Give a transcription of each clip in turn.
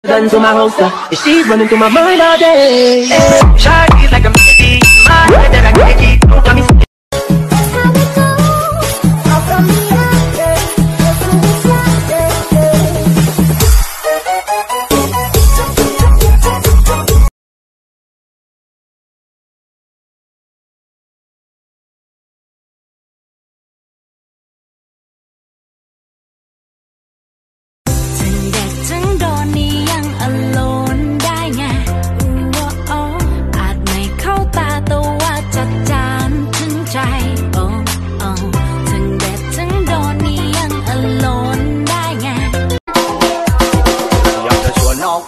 Done to my holster, and she's running through my mind all day. Shawty's like a melody, my head that I can't keep. Got me.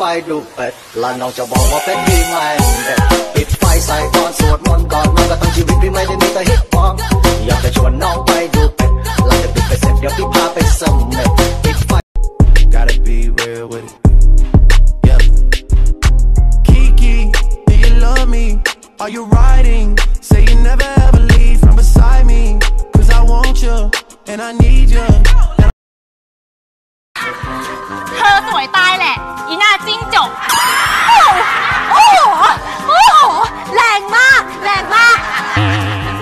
ไปดูเป็ดและน้องจะบอกว่าเป็นพี่ไม่เด็ดปิดไฟใส่ก่อนสวดมนต์ก่อนมันก็ต้องชีวิตพี่ไม่ได้มีแต่ฮิปฮอปอยากจะชวนน้องไปดูเป็ดหลังจากดูเป็ดเสร็จเดี๋ยวพี่พาไปเสม็ดปิดไฟ Gotta be real with it yeah Kiki do you love me are you riding say you never ever leave from beside me cause I want you and I need youเธอสวยตายแหละอีหน้าจิ้งจกโอ้โหแรงมากแรงมาก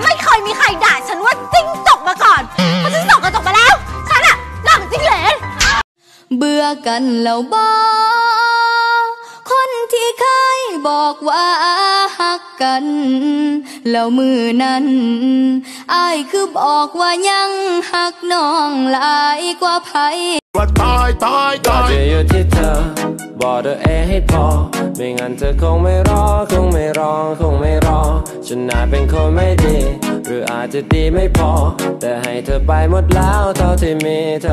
ไม่เคยมีใครด่าฉันว่าจิ้งจกมาก่อนเพราะฉันส่องกระจกมาแล้วฉันอะหลังจิ้งเหลนเบื่อกันแล้วบ่คนที่เคยบอกว่าฮักกันแล้วมือนั้นอ้ายคือบอกว่ายังฮักน้องหลายกว่าไผว่าตายจะอยู่ที่เธอบอกเธอให้พอไม่งั้นเธอคงไม่รอฉันอาจเป็นคนไม่ดีหรืออาจจะดีไม่พอแต่ให้เธอไปหมดแล้วเท่าที่มีต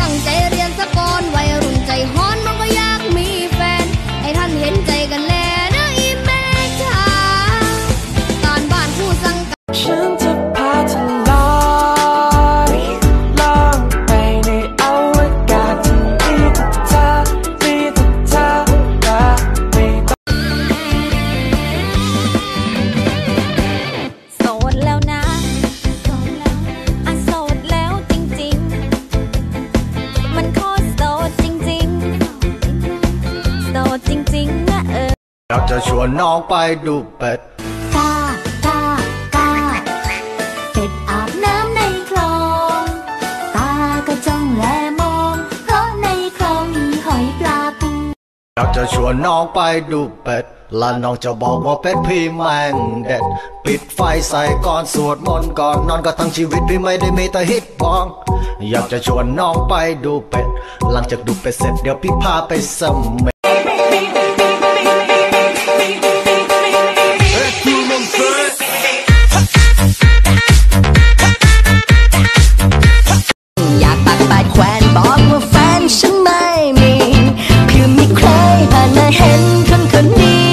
ั้งใจเรียนสะก่อนวัยรุ่นใจฮ้อนมันก็อยากมีแฟนให้ท่านเห็นใจกันแน่นะอีแม่จ๋าการบ้านผู้สั่งฉันจะพาเธอลอยล่องไปในอวกาศที่มีแต่เธอและไม่ต้องโสดแล้วนะโสดแล้วจริงๆมันโคตรโสดจริงๆโสดจริงๆนะอยากจะชวนน้องไปดูเป็ดกาเป็ดอาบน้ำในคลองตาก็จ้องแลมองเพราะในคลองมีหอยปลาปูอยากจะชวนน้องไปดูเป็ดและน้องจะบอกว่าเป็ดพี่แม่งเด็ดปิดไฟใส่ก่อนสวดมนต์ก่อนนอนก็ทั้งชีวิตพี่ไม่ได้มีแต่ฮิปฮอปอยากจะชวนน้องไปดูเป็ดหลังจากดูเป็ดเสร็จเดี๋ยวพี่พาไปเสม็ดอยากตักบาดแขวนบอกว่าแฟนฉันไม่มีเพื่อมีใครผ่านมาเห็นคนนี้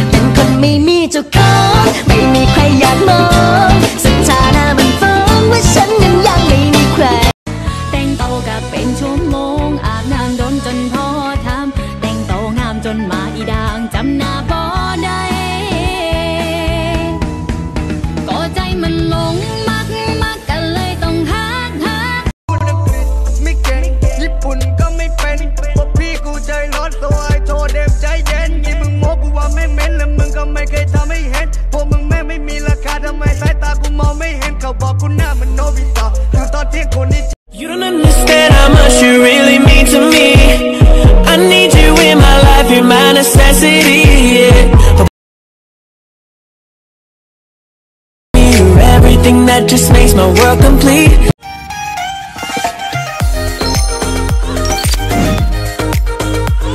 เป็นคนไม่มีเจ้าของไม่มีใครอยากมองสถานะมันฟ้องว่าฉันนั้นยังไม่มีใครแต่งโตกับเป็นชั่วโมงอาบน้ำโดนจนพอทำแต่งโตงามจนมาอีด่างจำหน้าบ่ได้ก็ใจมันหลงมักกันเลยต้องฮักไม่เก่งญี่ปุ่นก็ไม่เป็นพวกพี่กูใจร้อนตัวไอ้โทษเดมใจเย็นยี่มึงโม้กูว่าไม่เม้นแล้วมึงก็ไม่เคยทำให้เห็นพวกมึงแม่ไม่มีราคาทำไมสายตากูมองไม่เห็นเขาบอกกูหน้ามันโนบิตะอยู่ตอนเที่ยงคนนี้ You don't understand how much you really mean to me I need you in my life you're my necessity yeah. You're everything that just makes my world complete